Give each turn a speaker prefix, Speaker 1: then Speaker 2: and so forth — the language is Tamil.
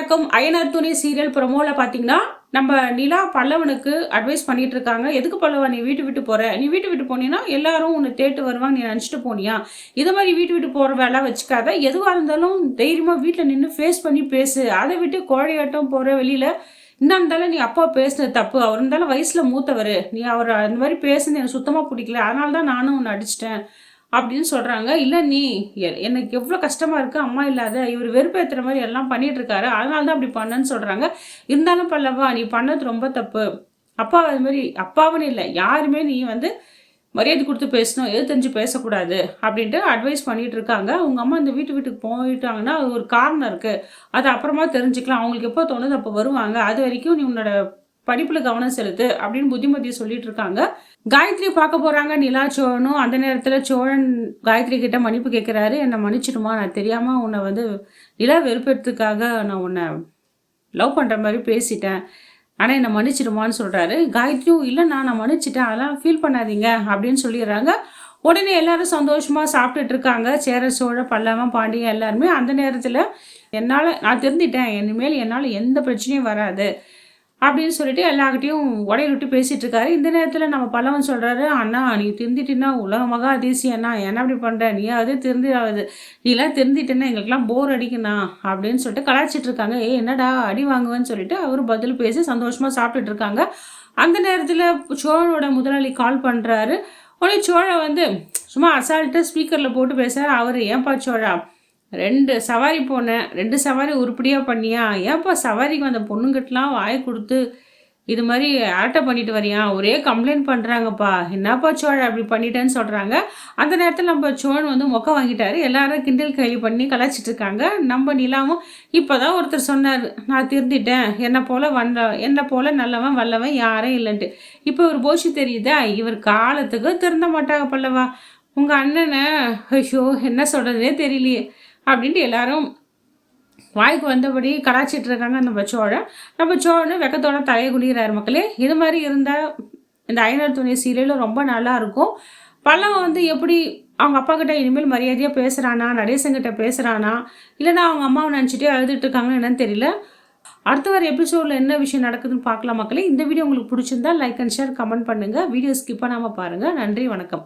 Speaker 1: வணக்கம். அயனார் துணை சீரியல் ப்ரொமோல பார்த்தீங்கன்னா, நம்ம நிலா பல்லவனுக்கு அட்வைஸ் பண்ணிட்டு இருக்காங்க. "எதுக்கு பல்லவா நீ வீட்ட விட்டு போற? நீ வீட்ட விட்டு போனீன்னா, எல்லாரும் உன்ன தேட்டு வருவாங்க. நீ நெனச்சுட்டு போனியா? இது மாரி வீட்ட விட்டு போற வேல வச்சுக்காத. எதுவா இருந்தாலும் தைரியமா வீட்ல நின்னு ஃபேஸ் பண்ணி பேசு. அத விட்டு கோழையாட்டம் போற வெளியில. என்ன இருந்தாலும் நீ அப்பா பேசுனது தப்பு. அவர் இருந்தாலும் வயசுல மூத்தவரு. நீ அவர அந்த மாரி பேசுனது எனக்கு சுத்தமா புடிக்கல. அதனால தான் நானும் உன்ன அடிச்சுட்டேன்." அப்படின்னு சொல்றாங்க. "இல்ல நீ எனக்கு எவ்வளோ கஷ்டமா இருக்கு அம்மா இல்லாத. இவரு வெறுப்பேத்துற மாரி எல்லாம் பண்ணிட்டு இருக்காரு. அதனால தான் அப்படி பண்ணேன்னு" சொல்றாங்க. "இருந்தாலும் பல்லவா நீ பண்ணது ரொம்ப தப்பு. அப்பாவ அது மாரி அப்பாவுன்னு இல்ல. யாருமே நீ வந்து மரியாதை குடுத்து பேசணும். எதிர்த்து பேசக்கூடாது." அப்படின்ட்டு அட்வைஸ் பண்ணிட்டு இருக்காங்க. உங்க அம்மா இந்த வீட்டுக்கு போயிட்டாங்கன்னா, அது ஒரு காரணம் இருக்கு. அது அப்புறமா தெரிஞ்சுக்கலாம். அவங்களுக்கு எப்போ தோணுதோ அப்போ வருவாங்க. அதுவரைக்கும் நீ உன்னோட படிப்புல கவனம் செலுத்து அப்படின்னு புத்திமதி சொல்லிட்டு இருக்காங்க. காயத்ரி பார்க்க போறாங்க நிலா, சோழனும். அந்த நேரத்துல சோழன் காயத்ரி கிட்ட மன்னிப்பு கேட்கிறாரு. "என்ன மன்னிச்சிடுமா. நான் தெரியாம உன்ன வந்து நிலா வெறுப்பேத்துறதுக்காக நான் உன்ன லவ் பண்ற மாரி பேசிட்டேன். ஆனா என்ன மன்னிச்சிடுமான்னு" சொல்றாரு. காயத்ரியும், "இல்லண்ணா நான் மன்னிச்சுட்டேன். அதெல்லாம் ஃபீல் பண்ணாதீங்க" அப்படின்னு சொல்லிடுறாங்க. உடனே எல்லாரும் சந்தோஷமா சாப்பிட்டுட்டு இருக்காங்க. சேர, சோழ, பல்லவன், பாண்டியன் எல்லாருமே. அந்த நேரத்துல நான் திருந்திட்டேன். இனிமேல் என்னால எந்த பிரச்சனையும் வராது அப்படின்னு சொல்லிட்டு எல்லார்கிட்டயும் உடைய விட்டு பேசிட்டு இருக்காரு. இந்த நேரத்துல நம்ம பல்லவன் சொல்றாரு, "அண்ணா நீ திருந்திட்டின்னா உலக மகா அதிசயம் அண்ணா. ஏன்னா இப்படி பண்ற? நீயாவது திருந்தியாவது. நீலாம் திருந்திட்டேன்னா எங்களுக்கெல்லாம் போர் அடிக்குண்ணா" அப்படின்னு சொல்லிட்டு கலாய்ச்சிட்டு இருக்காங்க. "ஏய் என்னடா அடி வாங்குவேன்னு" சொல்லிட்டு அவரு பதில் பேசி சந்தோஷமா சாப்பிட்டுட்டு இருக்காங்க. அந்த நேரத்துல சோழனோட முதலாளி கால் பண்றாரு. உடனே சோழன் வந்து சும்மா அசால்ட்டா ஸ்பீக்கர்ல போட்டு பேசுறாரு. அவரு, "ஏன்பா சோழா, 2 சவாரி போனேன். 2 சவாரி உருப்படியா பண்ணியா? ஏன்பா சவாரிக்கு வந்த பொண்ணுங்கிட்டலாம் வாய குடுத்து, இது மாரி அரட்டை பண்ணிட்டு வரியா? ஒரே கம்ப்ளைண்ட் பண்றாங்கப்பா. என்னப்பா சோழா இப்படி பண்ணிட்டேன்னு" சொல்றாங்க. அந்த நேரத்துல நம்ம சோழன் வந்து மொக்க வாங்கிட்டாரு. எல்லாரும் கிண்டல் கேலி பண்ணி கலாய்ச்சிட்டு இருக்காங்க. நம்ம நிலாவும், "இப்பதான் ஒருத்தர் சொன்னாரு, நான் திருந்திட்டேன். என்ன போல நல்லவன், வல்லவன் யாரும் இல்லன்ட்டு. இப்ப இவரு போச்சு தெரியுதா? இவர் காலத்துக்கு திருந்த மாட்டாங்க பல்லவா. உங்க அண்ணன ஐயோ! என்ன சொல்றதுன்னே தெரியலையே" அப்படின்ட்டு எல்லாரும் வாய்க்கு வந்தபடி கலாய்ச்சிட்டு இருக்காங்க நம்ம சோழனும் வெக்கத்தோட தலையை குனிகிறாரு மக்களே. இது மாதிரி இருந்தால் இந்த ஐநூறு துணை சீரியலும் ரொம்ப நல்லா இருக்கும். பல்லவன் வந்து எப்படி அவங்க அப்பா கிட்ட இனிமேல் மரியாதையாக பேசுகிறானா, நடேசங்கிட்ட பேசுகிறானா, இல்லைன்னா அவங்க அம்மாவை நினச்சிட்டே அழுதுட்டு இருக்காங்கன்னு என்னன்னு தெரியல. அடுத்த வர எபிசோடில் என்ன விஷயம் நடக்குதுன்னு பார்க்கலாம் மக்களே. இந்த வீடியோ உங்களுக்கு பிடிச்சிருந்தா லைக் அண்ட் ஷேர் கமெண்ட் பண்ணுங்கள். வீடியோ ஸ்கிப் பண்ணாமல் பாருங்கள். நன்றி, வணக்கம்.